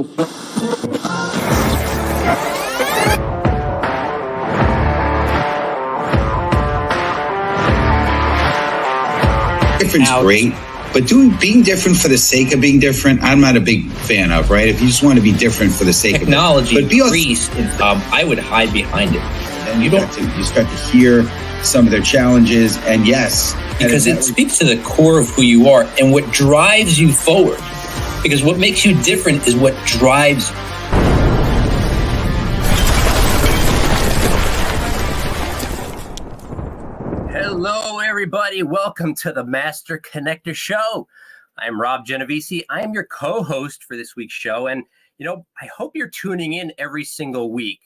Different's great, but being different for the sake of being different, I'm not a big fan of, right? If you just want to be different for the sake technology of it. But increase, I would hide behind it. And you start to hear some of their challenges, and yes. Because it speaks to the core of who you are and what drives you forward. Because what makes you different is what drives you. Hello, everybody. Welcome to the Master Connector Show. I'm Rob Genovesi. I am your co-host for this week's show. And, I hope you're tuning in every single week,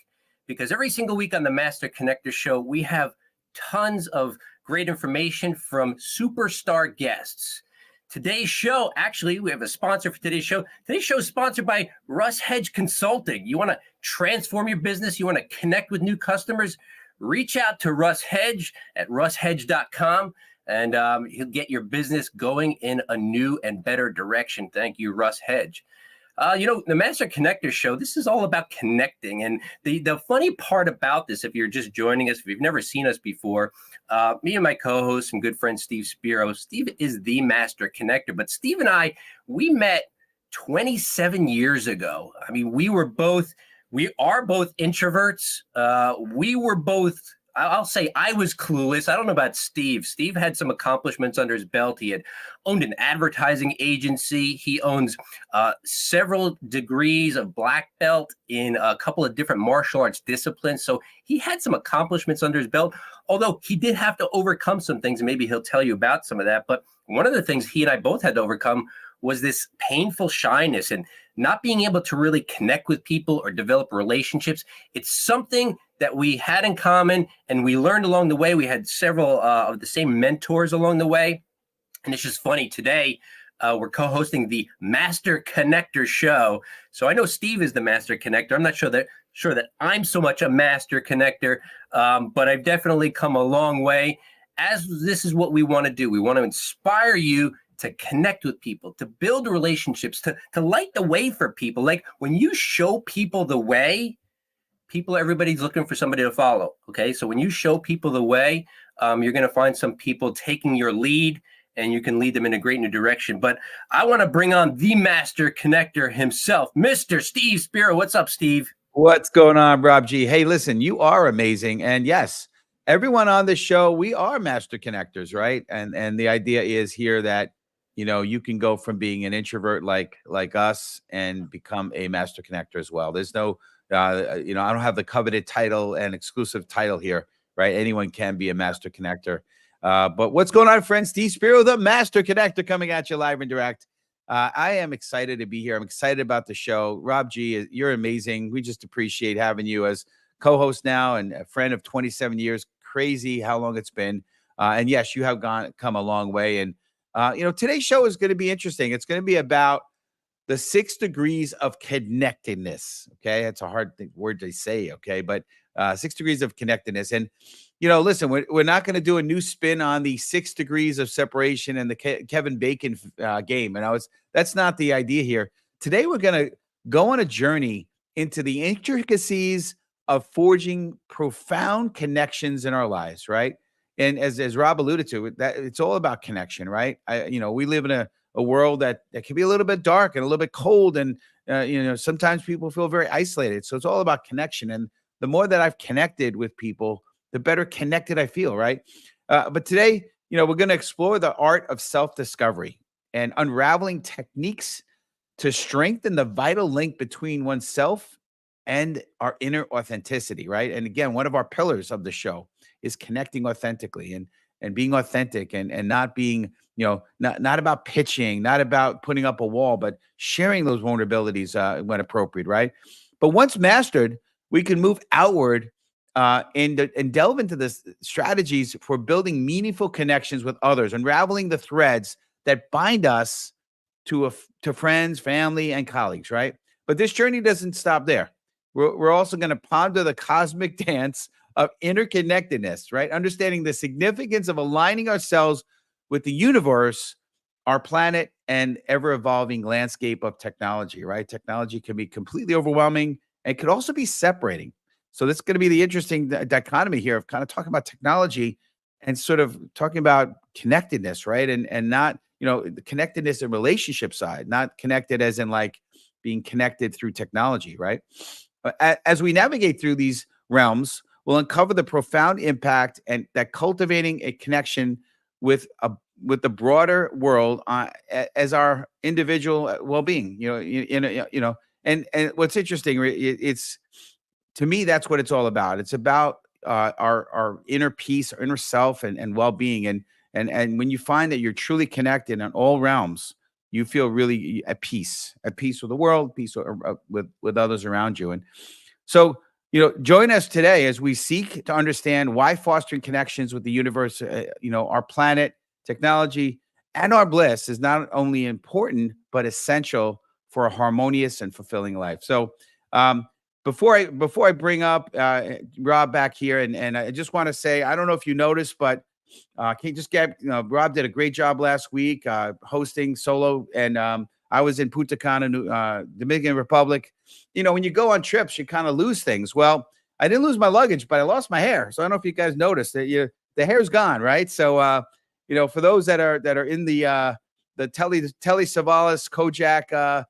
because every single week on the Master Connector Show, we have tons of great information from superstar guests. Today's show, actually, we have a sponsor for today's show. Today's show is sponsored by Russ Hedge Consulting. You want to transform your business? You want to connect with new customers? Reach out to Russ Hedge at russhedge.com, and he'll get your business going in a new and better direction. Thank you, Russ Hedge. The Master Connector Show, this is all about connecting. And the funny part about this, if you're just joining us, if you've never seen us before, me and my co-host and good friend, Steve Spiro. Steve is the Master Connector. But Steve and I, we met 27 years ago. I mean, we are both introverts. We were both, I'll say I was clueless. I don't know about Steve. Steve had some accomplishments under his belt. He had owned an advertising agency. He owns several degrees of black belt in a couple of different martial arts disciplines. So he had some accomplishments under his belt, although he did have to overcome some things. Maybe he'll tell you about some of that. But one of the things he and I both had to overcome was this painful shyness and not being able to really connect with people or develop relationships. It's something that we had in common, and we learned along the way. We had several of the same mentors along the way. And it's just funny. Today, we're co-hosting the Master Connector Show. So I know Steve is the Master Connector. I'm not sure that I'm so much a Master Connector, but I've definitely come a long way. As this is what we want to do. We want to inspire you to connect with people, to build relationships, to light the way for people. Like when you show people the way, everybody's looking for somebody to follow. Okay. So when you show people the way, you're going to find some people taking your lead, and you can lead them in a great new direction. But I want to bring on the Master Connector himself, Mr. Steve Spiro. What's up, Steve? What's going on, Rob G? Hey, listen, you are amazing. And yes, everyone on this show, we are Master Connectors, right? And the idea is here that you can go from being an introvert like us and become a Master Connector as well. There's no, I don't have the coveted title and exclusive title here, right? Anyone can be a Master Connector. But what's going on, friends? Steve Spiro, the Master Connector, coming at you live and direct. I am excited to be here. I'm excited about the show. Rob G, you're amazing. We just appreciate having you as co-host now and a friend of 27 years. Crazy how long it's been. And yes, you have come a long way. And today's show is going to be interesting. It's going to be about the 6 degrees of connectedness. Okay. That's a hard word to say. Okay. But 6 degrees of connectedness. And, listen, we're not going to do a new spin on the 6 degrees of separation and the Kevin Bacon game. And that's not the idea here. Today, we're going to go on a journey into the intricacies of forging profound connections in our lives. Right. And as Rob alluded to, that it's all about connection, right? We live in a world that can be a little bit dark and a little bit cold, and sometimes people feel very isolated. So it's all about connection. And the more that I've connected with people, the better connected I feel, right? But today, we're going to explore the art of self-discovery and unraveling techniques to strengthen the vital link between oneself and our inner authenticity, right? And again, one of our pillars of the show is connecting authentically and being authentic and not being, not about pitching, not about putting up a wall, but sharing those vulnerabilities when appropriate, right? But once mastered, we can move outward and delve into the strategies for building meaningful connections with others, unraveling the threads that bind us to friends, family, and colleagues, right? But this journey doesn't stop there. We're also going to ponder the cosmic dance of interconnectedness, right? Understanding the significance of aligning ourselves with the universe our planet and ever-evolving landscape of technology, right? Technology can be completely overwhelming and could also be separating. So this is going to be the interesting dichotomy here of kind of talking about technology and sort of talking about connectedness, right? And not, the connectedness and relationship side, not connected as in like being connected through technology, right? As we navigate through these realms, we'll uncover the profound impact and that cultivating a connection with the broader world as our individual well-being. And what's interesting, it's to me that's what it's all about. It's about our inner peace, our inner self, and well-being. And when you find that you're truly connected in all realms, you feel really at peace with the world, peace with others around you. And so, join us today as we seek to understand why fostering connections with the universe, our planet, technology, and our bliss is not only important, but essential for a harmonious and fulfilling life. So, before I bring up Rob back here, and I just want to say, I don't know if you noticed, but can you just get, Rob did a great job last week hosting solo, and I was in Punta Cana, Dominican Republic. When you go on trips, you kind of lose things. Well, I didn't lose my luggage, but I lost my hair. So I don't know if you guys noticed that the hair's gone, right? So, for those that are in the Telly Savalas Kojak,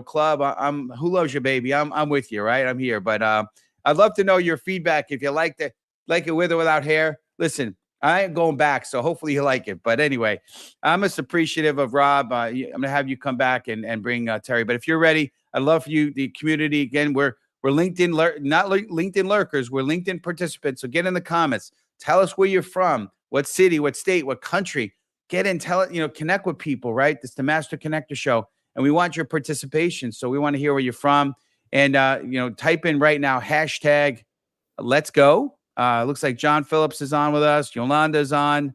club, I'm who loves you, baby. I'm with you, right? I'm here, but I'd love to know your feedback if you like it with or without hair. Listen, I ain't going back, so hopefully you like it. But anyway, I'm just appreciative of Rob. I'm going to have you come back and bring Terry. But if you're ready, I'd love for you, the community. Again, we're LinkedIn, not LinkedIn lurkers. We're LinkedIn participants. So get in the comments. Tell us where you're from, what city, what state, what country. Get in, tell it, connect with people, right? This is the Master Connector Show, and we want your participation. So we want to hear where you're from. And, type in right now, hashtag let's go. Looks like John Phillips is on with us. Yolanda's on.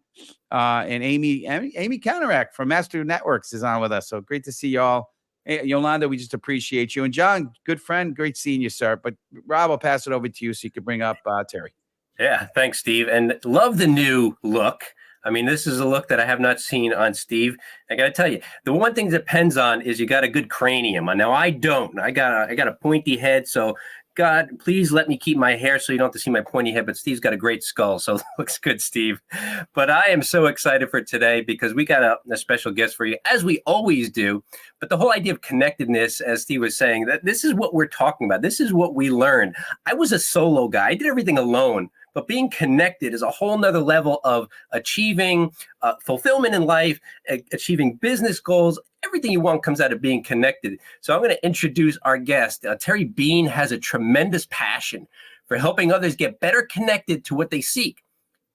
And Amy Counteract from Master Networks is on with us. So great to see y'all. Hey, Yolanda, we just appreciate you. And John, good friend. Great seeing you, sir. But Rob, I'll pass it over to you so you can bring up Terry. Yeah, thanks, Steve. And love the new look. I mean, this is a look that I have not seen on Steve. I got to tell you, the one thing that depends on is you got a good cranium. Now, I don't. I got a pointy head, so God, please let me keep my hair so you don't have to see my pointy head. But Steve's got a great skull, so it looks good, Steve. But I am so excited for today because we got a special guest for you, as we always do. But the whole idea of connectedness, as Steve was saying, that this is what we're talking about. This is what we learned. I was a solo guy. I did everything alone. But being connected is a whole nother level of achieving fulfillment in life, achieving business goals. Everything you want comes out of being connected. So I'm going to introduce our guest. Terry Bean has a tremendous passion for helping others get better connected to what they seek.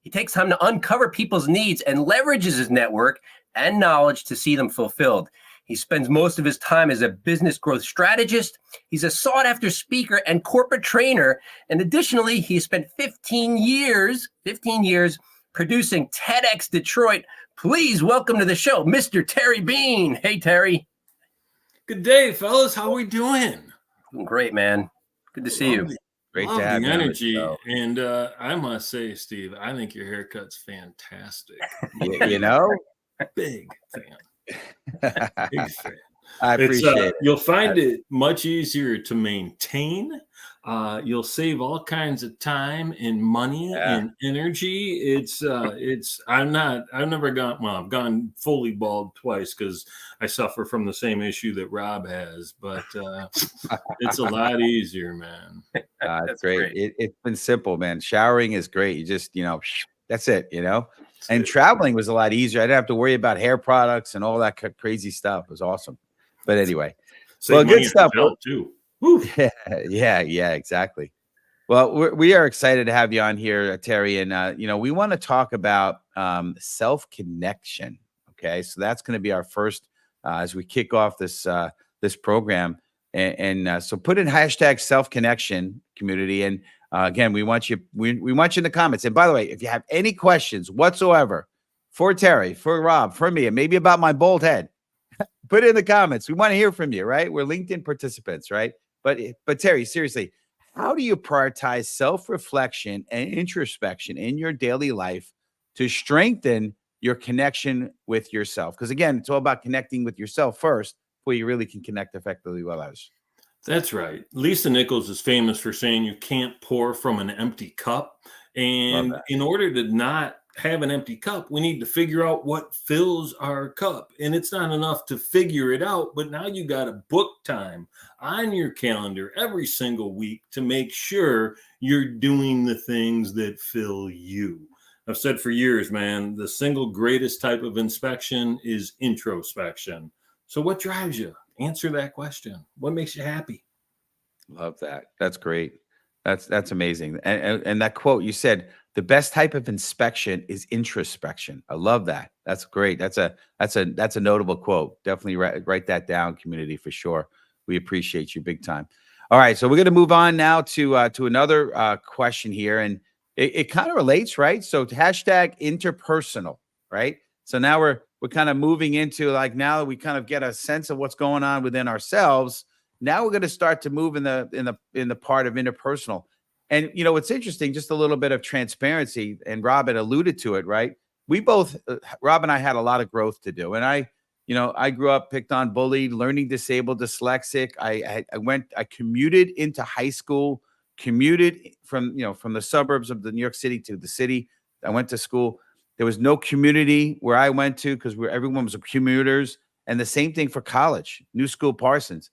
He takes time to uncover people's needs and leverages his network and knowledge to see them fulfilled. He spends most of his time as a business growth strategist. He's a sought-after speaker and corporate trainer. And additionally, he spent 15 years producing TEDx Detroit. Please welcome to the show, Mr. Terry Bean. Hey, Terry. Good day, fellas. How we doing? Great, man. Good to see you. Great to have you. Energy. And I must say, Steve, I think your haircut's fantastic. Big fan. Big fan. I appreciate it. You'll find it much easier to maintain. You'll save all kinds of time and money and energy. I've gone fully bald twice because I suffer from the same issue that Rob has, but it's a lot easier, man. That's great. It's been simple, man. Showering is great. You just, that's it, and traveling was a lot easier. I didn't have to worry about hair products and all that crazy stuff. It was awesome. But anyway, well, good stuff too. Yeah, exactly. Well, we are excited to have you on here, Terry, and we want to talk about self-connection. Okay, so that's going to be our first as we kick off this program, and so put in hashtag self-connection community, and again, we want you in the comments. And by the way, if you have any questions whatsoever for Terry, for Rob, for me, and maybe about my bald head, put it in the comments. We want to hear from you, right? We're LinkedIn participants, right? But Terry, seriously, how do you prioritize self-reflection and introspection in your daily life to strengthen your connection with yourself. Because again, it's all about connecting with yourself first before you really can connect effectively with others. That's right. Lisa Nichols is famous for saying you can't pour from an empty cup. Love And that. in order to not have an empty cup, we need to figure out what fills our cup. And it's not enough to figure it out, but now you got to book time on your calendar every single week to make sure you're doing the things that fill you. I've said for years, man, the single greatest type of inspection is introspection. So what drives you? Answer that question. What makes you happy? Love that. That's great. That's amazing. And that quote you said, the best type of inspection is introspection. I love that. That's great. That's a notable quote. Definitely write that down, community, for sure. We appreciate you big time. All right, so we're going to move on now to another question here, and it kind of relates, right? So hashtag interpersonal, right? So now we're kind of moving into, like, now that we kind of get a sense of what's going on within ourselves. Now we're going to start to move in the part of interpersonal. And you know, what's interesting, just a little bit of transparency, and Rob had alluded to it, right? We both, Rob and I, had a lot of growth to do. And I grew up picked on, bullied, learning disabled, dyslexic. I commuted into high school, commuted from the suburbs of the New York City to the city. I went to school. There was no community where I went to because everyone was commuters. And the same thing for college, New School Parsons.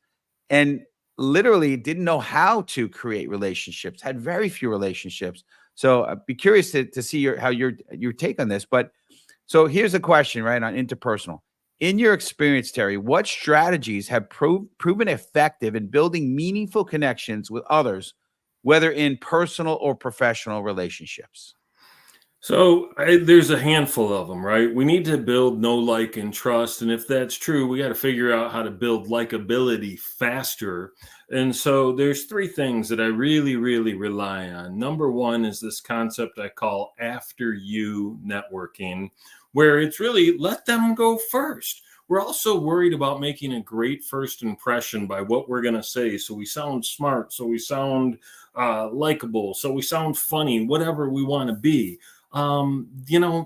And literally didn't know how to create relationships, had very few relationships. So I'd be curious to see your take on this. But so here's a question, right, on interpersonal. In your experience, Terry, what strategies have proven effective in building meaningful connections with others, whether in personal or professional relationships? So there's a handful of them, right? We need to build know, like, and trust. And if that's true, we got to figure out how to build likability faster. And so there's three things that I really, really rely on. Number one is this concept I call after you networking, where it's really let them go first. We're also worried about making a great first impression by what we're going to say. So we sound smart, so we sound likable, so we sound funny, whatever we want to be.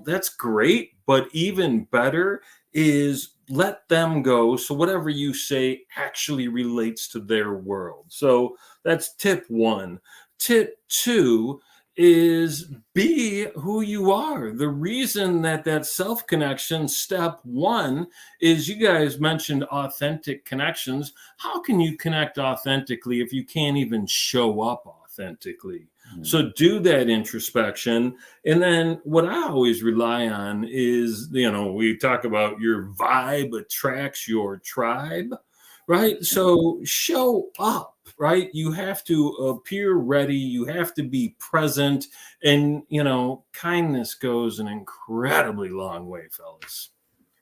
That's great, but even better is let them go. So whatever you say actually relates to their world. So that's tip one. Tip two is be who you are. The reason that self-connection, step one, is you guys mentioned authentic connections. How can you connect authentically if you can't even show up authentically? So do that introspection. And then what I always rely on is, we talk about your vibe attracts your tribe, right? So show up, right? You have to appear ready. You have to be present. And, kindness goes an incredibly long way, fellas.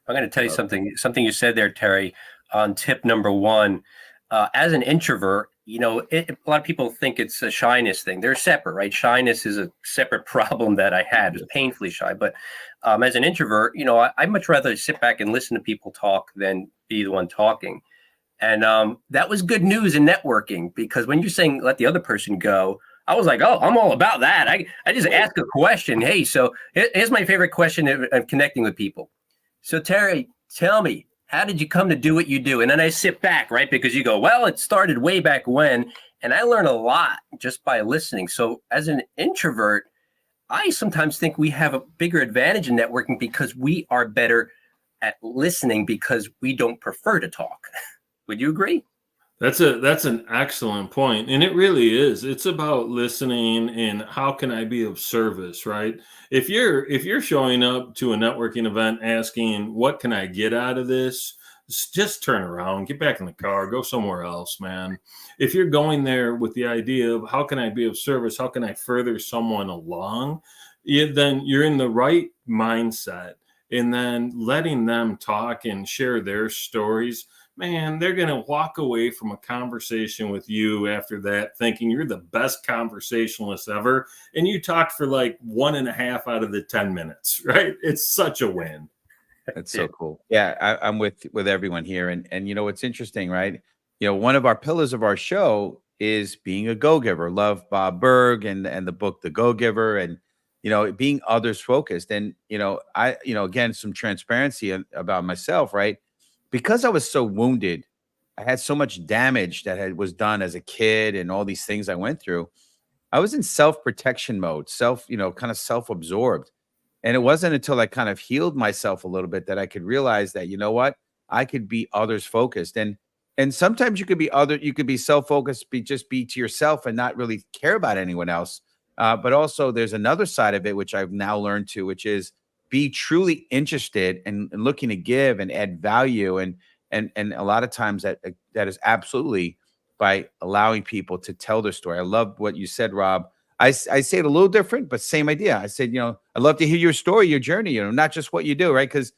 I'm going to tell you something you said there, Terry, on tip number one. As an introvert, a lot of people think it's a shyness thing. They're separate, right? Shyness is a separate problem that I had. I was painfully shy. But as an introvert, I'd much rather sit back and listen to people talk than be the one talking. And that was good news in networking, because when you're saying let the other person go, I was like, oh, I'm all about that. I just ask a question. Hey, so here's my favorite question of connecting with people. So Terry, tell me, how did you come to do what you do? And then I sit back, right? Because you go, well, it started way back when. And I learn a lot just by listening. So as an introvert, I sometimes think we have a bigger advantage in networking because we are better at listening because we don't prefer to talk. Would you agree? That's an excellent point. And it really is. It's about listening and how can I be of service, right? If you're showing up to a networking event asking, what can I get out of this? Just turn around, get back in the car, go somewhere else, man. If you're going there with the idea of how can I be of service? How can I further someone along? Then you're in the right mindset. And then letting them talk and share their stories, man, they're going to walk away from a conversation with you after that thinking you're the best conversationalist ever. And you talked for like 1.5 out of the 10 minutes, right? It's such a win. That's so cool. Yeah, I'm with everyone here. And what's interesting, right? One of our pillars of our show is being a go-giver. Love Bob Berg and the book, The Go-Giver. And being others focused. And, again, some transparency about myself, right? Because I was so wounded, I had so much damage that was done as a kid and all these things I went through. I was in self-protection mode, kind of self-absorbed. And it wasn't until I kind of healed myself a little bit that I could realize that, you know what, I could be others focused. And sometimes you could be self-focused, be to yourself and not really care about anyone else. But also there's another side of it, which I've now learned to, which is be truly interested and looking to give and add value. And a lot of times that is absolutely by allowing people to tell their story. I love what you said, Rob. I say it a little different, but same idea. I said, I'd love to hear your story, your journey, not just what you do, right? Because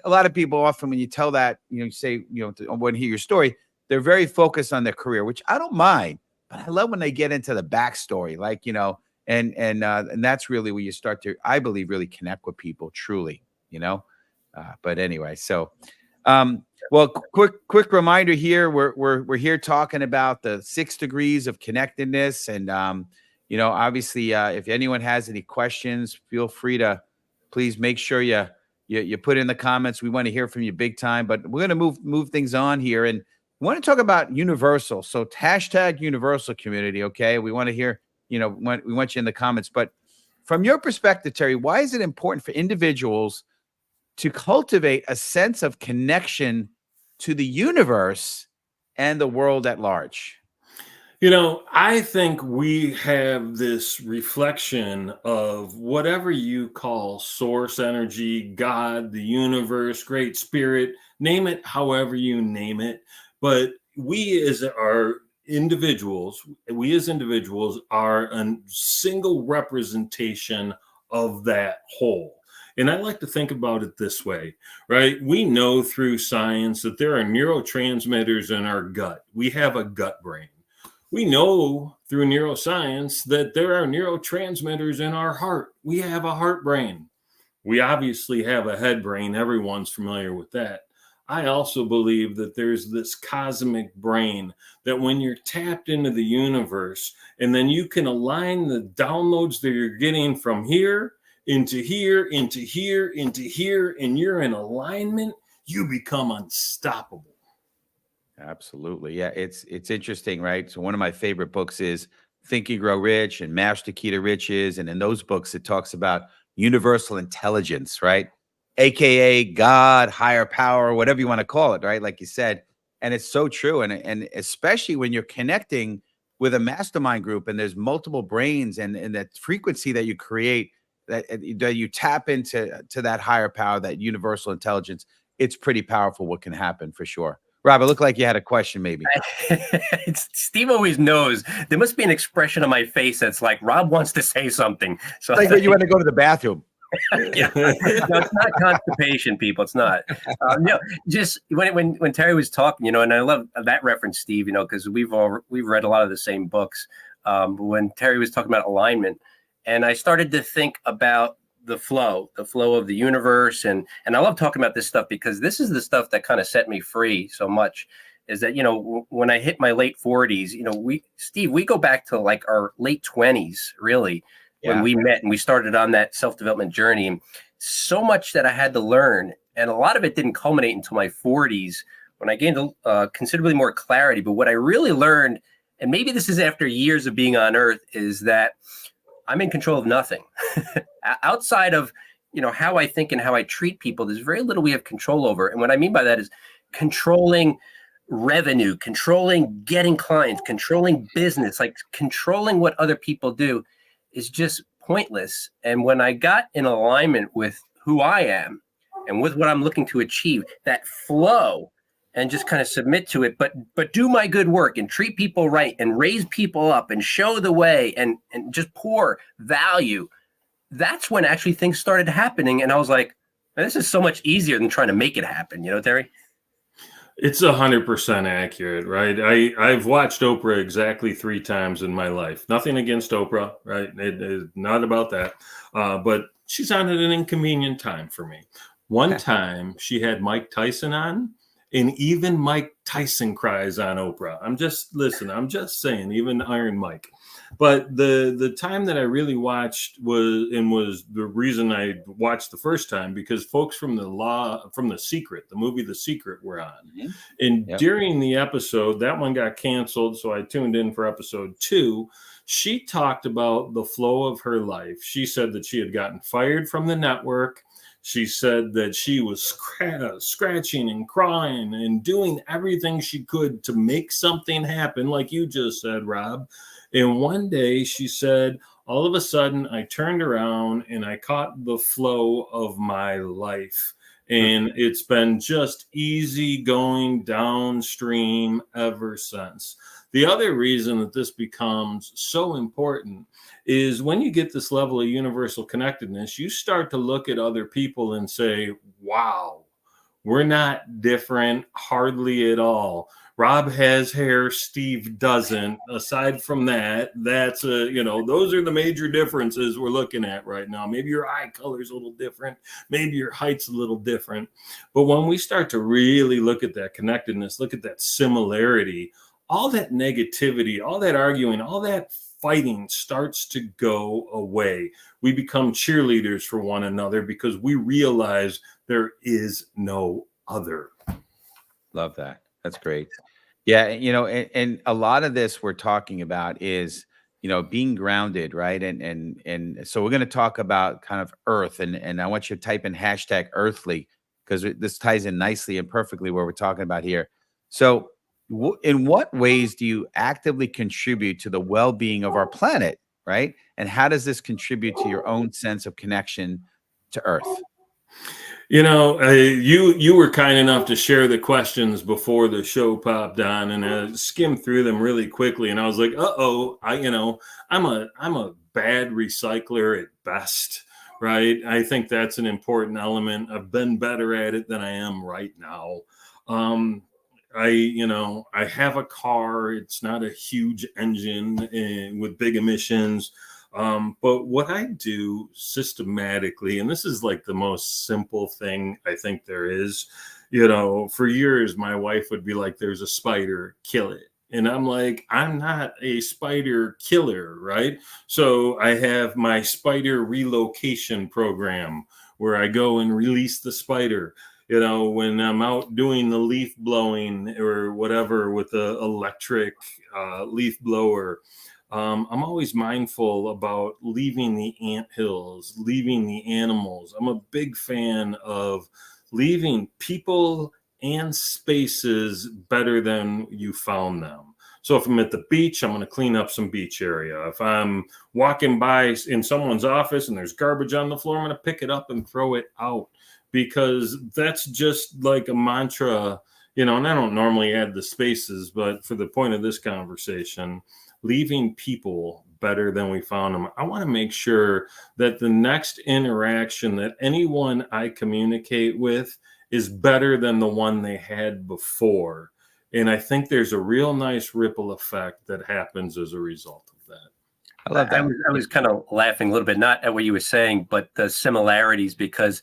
a lot of people often, when you tell that, you say, I want to hear your story, they're very focused on their career, which I don't mind, but I love when they get into the backstory, like, and that's really where you start to, I believe, really connect with people truly, but anyway, so, well, quick reminder here. We're here talking about the 6 degrees of connectedness. And, obviously, if anyone has any questions, feel free to please make sure you put in the comments. We want to hear from you big time, but we're going to move things on here. And we want to talk about universal. So hashtag universal community. Okay. We want to hear, we want you in the comments, but from your perspective, Terry, why is it important for individuals to cultivate a sense of connection to the universe and the world at large? I think we have this reflection of whatever you call source energy, God, the universe, great spirit, name it however you name it. But we as individuals are a single representation of that whole. And I like to think about it this way, right? We know through science that there are neurotransmitters in our gut. We have a gut brain. We know through neuroscience that there are neurotransmitters in our heart. We have a heart brain. We obviously have a head brain. Everyone's familiar with that. I also believe that there's this cosmic brain that when you're tapped into the universe, and then you can align the downloads that you're getting from here into here, into here, into here, and you're in alignment, you become unstoppable. Absolutely. Yeah, it's interesting, right? So one of my favorite books is Think and Grow Rich and Master Key to Riches. And in those books, it talks about universal intelligence, right? AKA God, higher power, whatever you want to call it, right? Like you said. And it's so true. And especially when you're connecting with a mastermind group and there's multiple brains and that frequency that you create, that you tap into that higher power, that universal intelligence, it's pretty powerful what can happen for sure. Rob, it looked like you had a question, maybe. Steve always knows. There must be an expression on my face that's like, Rob wants to say something. So like when you want to go to the bathroom. Yeah. No, it's not constipation, people. It's not. Just when Terry was talking, and I love that reference, Steve, because we've read a lot of the same books. But when Terry was talking about alignment, and I started to think about the flow of the universe. And I love talking about this stuff because this is the stuff that kind of set me free so much, is that, when I hit my late 40s, we go back to like our late 20s, really, when we met and we started on that self-development journey. And so much that I had to learn. And a lot of it didn't culminate until my 40s when I gained considerably more clarity. But what I really learned, and maybe this is after years of being on Earth, is that I'm in control of nothing. Outside of, how I think and how I treat people, there's very little we have control over. And what I mean by that is controlling revenue, controlling getting clients, controlling business, like controlling what other people do is just pointless. And when I got in alignment with who I am and with what I'm looking to achieve, that flow, and just kind of submit to it, but do my good work and treat people right and raise people up and show the way and just pour value. That's when actually things started happening. And I was like, man, this is so much easier than trying to make it happen. Terry? It's 100% accurate, right? I've watched Oprah exactly 3 times in my life. Nothing against Oprah, right? It is not about that. But she's on at an inconvenient time for me. One time she had Mike Tyson on, and even Mike Tyson cries on Oprah. I'm just saying, even Iron Mike. But the time that I really watched was the reason I watched the first time, because folks from The Secret, the movie The Secret, were on. Mhm. And Yep. during the episode, that one got canceled, so I tuned in for episode 2. She talked about the flow of her life. She said that she had gotten fired from the network. She said that she was scratching and crying and doing everything she could to make something happen, like you just said, Rob. And one day she said, all of a sudden, I turned around and I caught the flow of my life. And it's been just easy going downstream ever since. The other reason that this becomes so important is when you get this level of universal connectedness, you start to look at other people and say, wow, we're not different hardly at all. Rob has hair, Steve doesn't. Aside from that, that's those are the major differences we're looking at right now. Maybe your eye color is a little different, maybe your height's a little different. But when we start to really look at that connectedness, look at that similarity, all that negativity, all that arguing, all that fighting starts to go away. We become cheerleaders for one another because we realize there is no other. Love that. That's great. Yeah, and a lot of this we're talking about is, being grounded, right? And so we're going to talk about kind of earth, and I want you to type in hashtag earthly, because this ties in nicely and perfectly what we're talking about here. So, in what ways do you actively contribute to the well-being of our planet, right? And how does this contribute to your own sense of connection to Earth? You were kind enough to share the questions before the show popped on, and I skimmed through them really quickly, and I was like, I'm a bad recycler at best, right? I think that's an important element. I've been better at it than I am right now. I have a car. It's not a huge engine with big emissions. But what I do systematically, and this is like the most simple thing I think there is, for years, my wife would be like, there's a spider, kill it. And I'm like, I'm not a spider killer, right? So I have my spider relocation program where I go and release the spider. When I'm out doing the leaf blowing or whatever with the electric leaf blower, I'm always mindful about leaving the anthills, leaving the animals. I'm a big fan of leaving people and spaces better than you found them. So if I'm at the beach, I'm going to clean up some beach area. If I'm walking by in someone's office and there's garbage on the floor, I'm going to pick it up and throw it out, because that's just like a mantra, and I don't normally add the spaces, but for the point of this conversation, leaving people better than we found them. I want to make sure that the next interaction that anyone I communicate with is better than the one they had before. And I think there's a real nice ripple effect that happens as a result of that. I love that. I was kind of laughing a little bit, not at what you were saying, but the similarities, because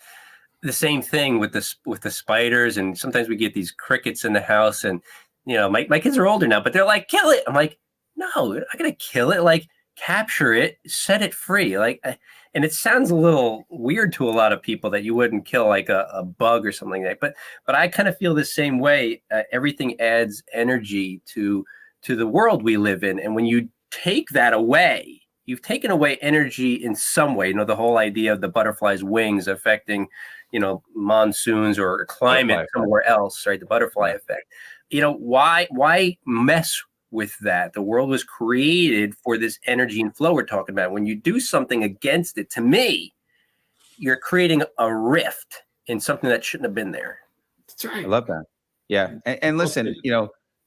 the same thing with the spiders, and sometimes we get these crickets in the house, and my kids are older now, but they're like, kill it. I'm like, no, I'm not gonna kill it. Like, capture it, set it free. And it sounds a little weird to a lot of people that you wouldn't kill like a bug or something like that. But I kind of feel the same way. Everything adds energy to the world we live in, and when you take that away, you've taken away energy in some way. The whole idea of the butterfly's wings affecting, monsoons or climate somewhere else, right? The butterfly effect. Why mess with that? The world was created for this energy and flow we're talking about. When you do something against it, to me, you're creating a rift in something that shouldn't have been there. That's right. I love that. Yeah. And listen,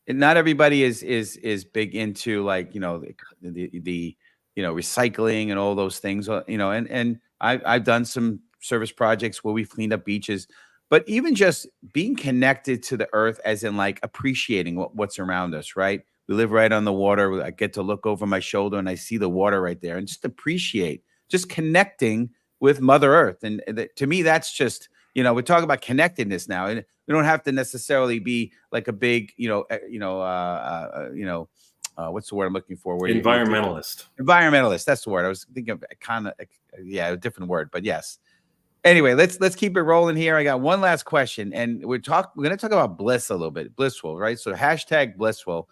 not everybody is big into like, the recycling and all those things, and I've done some service projects where we've cleaned up beaches, but even just being connected to the earth, as in like appreciating what's around us, right? We live right on the water. I get to look over my shoulder and I see the water right there, and just appreciate, just connecting with Mother Earth. And to me, that's just, we're talking about connectedness now, and we don't have to necessarily be like a big, what's the word I'm looking for? Environmentalist. Environmentalist. That's the word. I was thinking of a different word, but yes. Anyway, let's keep it rolling here. I got one last question, and we're going to talk about bliss a little bit. Blissful, right? So hashtag blissful,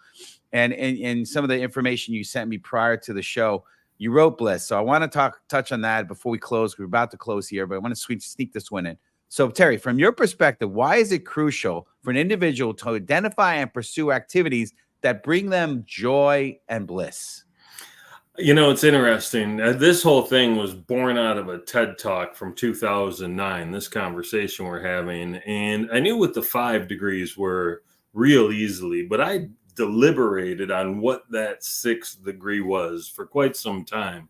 and in some of the information you sent me prior to the show, you wrote bliss. So I want to touch on that before we close. We're about to close here, but I want to sneak this one in. So Terry, from your perspective, why is it crucial for an individual to identify and pursue activities that bring them joy and bliss? You know, it's interesting. This whole thing was born out of a TED Talk from 2009, this conversation we're having. And I knew what the 5 degrees were real easily, but I deliberated on what that 6th degree was for quite some time.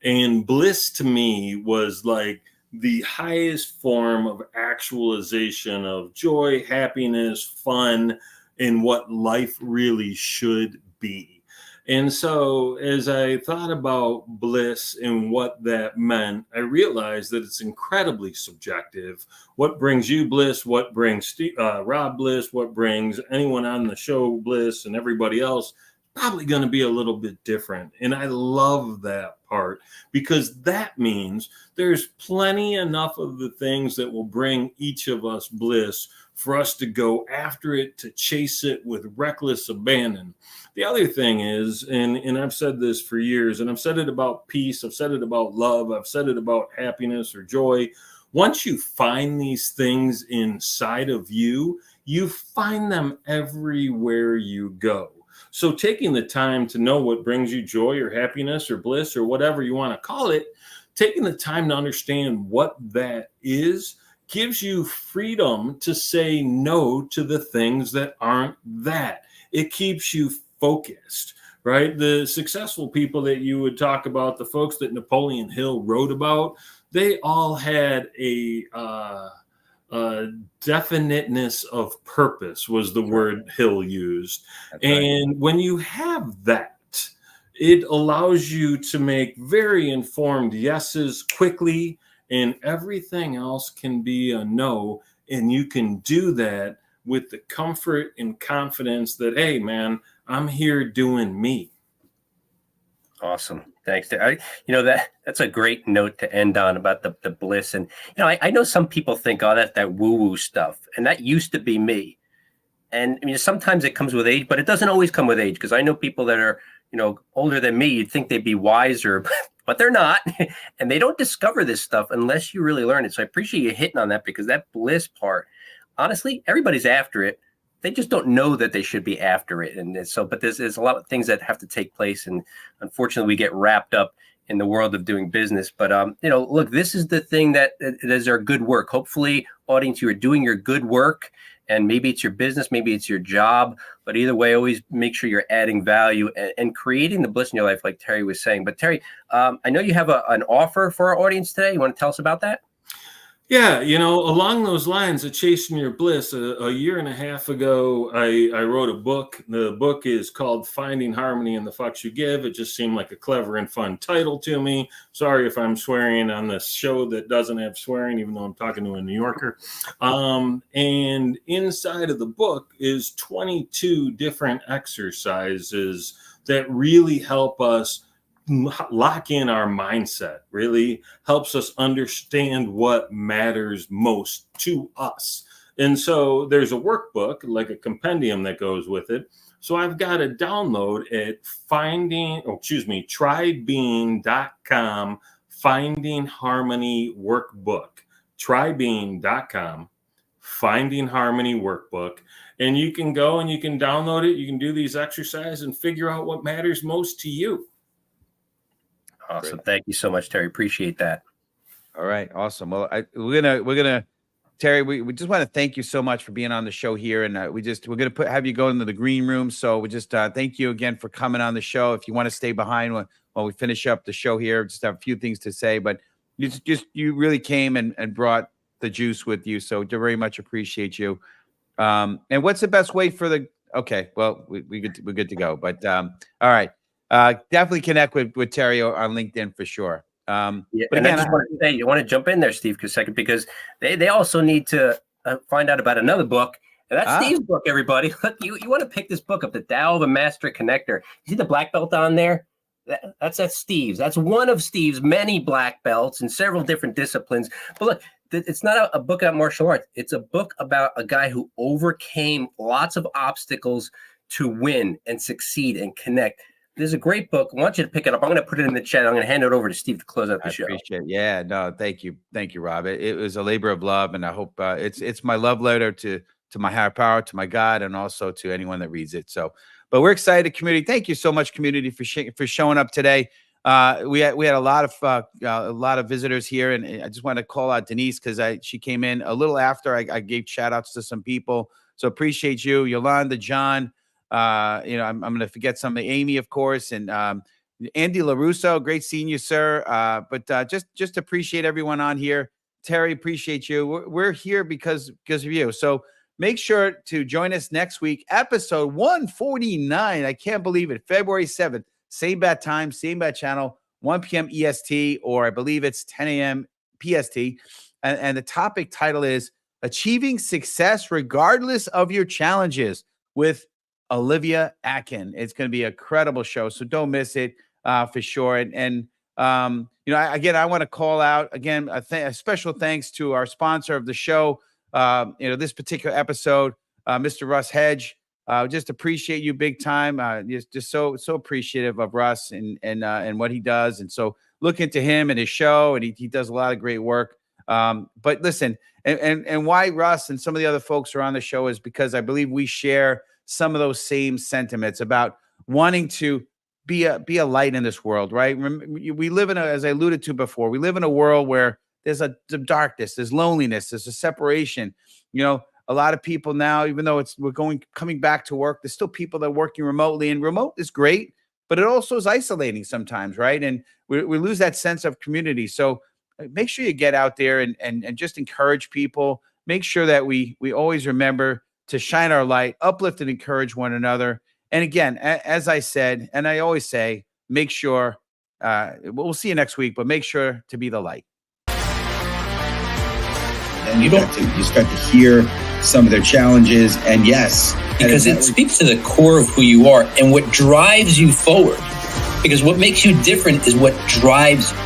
And bliss to me was like the highest form of actualization of joy, happiness, fun, and what life really should be. And so as I thought about bliss and what that meant, I realized that it's incredibly subjective. What brings you bliss? What brings Rob bliss? What brings anyone on the show bliss and everybody else? Probably going to be a little bit different. And I love that part because that means there's plenty enough of the things that will bring each of us bliss for us to go after it, to chase it with reckless abandon. The other thing is, and I've said this for years, and I've said it about peace, I've said it about love, I've said it about happiness or joy. Once you find these things inside of you, you find them everywhere you go. So taking the time to know what brings you joy or happiness or bliss or whatever you want to call it, taking the time to understand what that is gives you freedom to say no to the things that aren't that. It keeps you focused, right? The successful people that you would talk about, the folks that Napoleon Hill wrote about, they all had a definiteness of purpose was the word Hill used. That's and right. When you have that, it allows you to make very informed yeses quickly, and everything else can be a no. And you can do that with the comfort and confidence that, hey, man, I'm here doing me. Awesome. Thanks. That's a great note to end on about the bliss. And, I know some people think, oh, that's that woo-woo stuff. And that used to be me. And I mean, sometimes it comes with age, but it doesn't always come with age, because I know people that are, older than me. You'd think they'd be wiser, but they're not. And they don't discover this stuff unless you really learn it. So I appreciate you hitting on that, because that bliss part, honestly, everybody's after it. They just don't know that they should be after it. And so, but there's a lot of things that have to take place. And unfortunately, we get wrapped up in the world of doing business. But, look, this is the thing that is our good work. Hopefully, audience, you are doing your good work. And maybe it's your business, maybe it's your job. But either way, always make sure you're adding value and creating the bliss in your life, like Terry was saying. But Terry, I know you have an offer for our audience today. You want to tell us about that? Yeah, along those lines of chasing your bliss, a year and a half ago, I wrote a book. The book is called Finding Harmony in the Fucks You Give. It just seemed like a clever and fun title to me. Sorry if I'm swearing on this show that doesn't have swearing, even though I'm talking to a New Yorker. And inside of the book is 22 different exercises that really help us lock in our mindset, really helps us understand what matters most to us. And so there's a workbook, like a compendium that goes with it. So I've got a download at trybeing.com, Finding Harmony Workbook, trybeing.com, Finding Harmony Workbook. And you can go and you can download it. You can do these exercises and figure out what matters most to you. Awesome. Great. Thank you so much, Terry. Appreciate that. All right. Awesome. Well, we're gonna Terry, we just want to thank you so much for being on the show here. And we're going to have you go into the green room. So we just thank you again for coming on the show. If you want to stay behind while we finish up the show here, just have a few things to say, but you really came and brought the juice with you. So very much appreciate you. And what's the best way for okay, well, we're good to go, but all right. Definitely connect with Terry on LinkedIn for sure. But again, I just want to say, you want to jump in there, Steve, for a second, because they also need to find out about another book. And that's Steve's book, everybody. Look, you want to pick this book up, The Tao of a Master Connector. You see the black belt on there? That's Steve's. That's one of Steve's many black belts in several different disciplines. But look, it's not a book about martial arts. It's a book about a guy who overcame lots of obstacles to win and succeed and connect. This is a great book. I want you to pick it up. I'm going to put it in the chat. I'm going to hand it over to Steve to close out the show. I appreciate it. Yeah, no, thank you, Rob. It was a labor of love, and I hope it's my love letter to my higher power, to my God, and also to anyone that reads it. So, but we're excited, community. Thank you so much, community, for showing up today. We had a lot of visitors here, and I just want to call out Denise because she came in a little after I gave shout outs to some people. So appreciate you, Yolanda, John. I'm going to forget something. Amy, of course, and Andy LaRusso. Great seeing you, sir. But just appreciate everyone on here. Terry, appreciate you. We're here because of you. So make sure to join us next week, episode 149. I can't believe it. February 7th. Same bat time, same bat channel, 1 p.m. EST, or I believe it's 10 a.m. PST. And the topic title is Achieving Success Regardless of Your Challenges with Olivia Atkin. It's going to be a credible show, so don't miss it for sure. And I want to call out again a special thanks to our sponsor of the show. This particular episode, Mr. Russ Hedge. Just appreciate you big time. Just so appreciative of Russ and what he does. And so look into him and his show, and he does a lot of great work. But listen, and why Russ and some of the other folks are on the show is because I believe we share some of those same sentiments about wanting to be a light in this world, right? We live as I alluded to before, we live in a world where there's a darkness, there's loneliness, there's a separation. A lot of people now, even though we're coming back to work, there's still people that are working remotely, and remote is great, but it also is isolating sometimes, right? And we lose that sense of community. So make sure you get out there and just encourage people. Make sure that we always remember to shine our light, uplift and encourage one another. And again, as I said, and I always say, make sure, we'll see you next week, but make sure to be the light. And you start to hear some of their challenges, and yes, because it speaks to the core of who you are and what drives you forward. Because what makes you different is what drives you.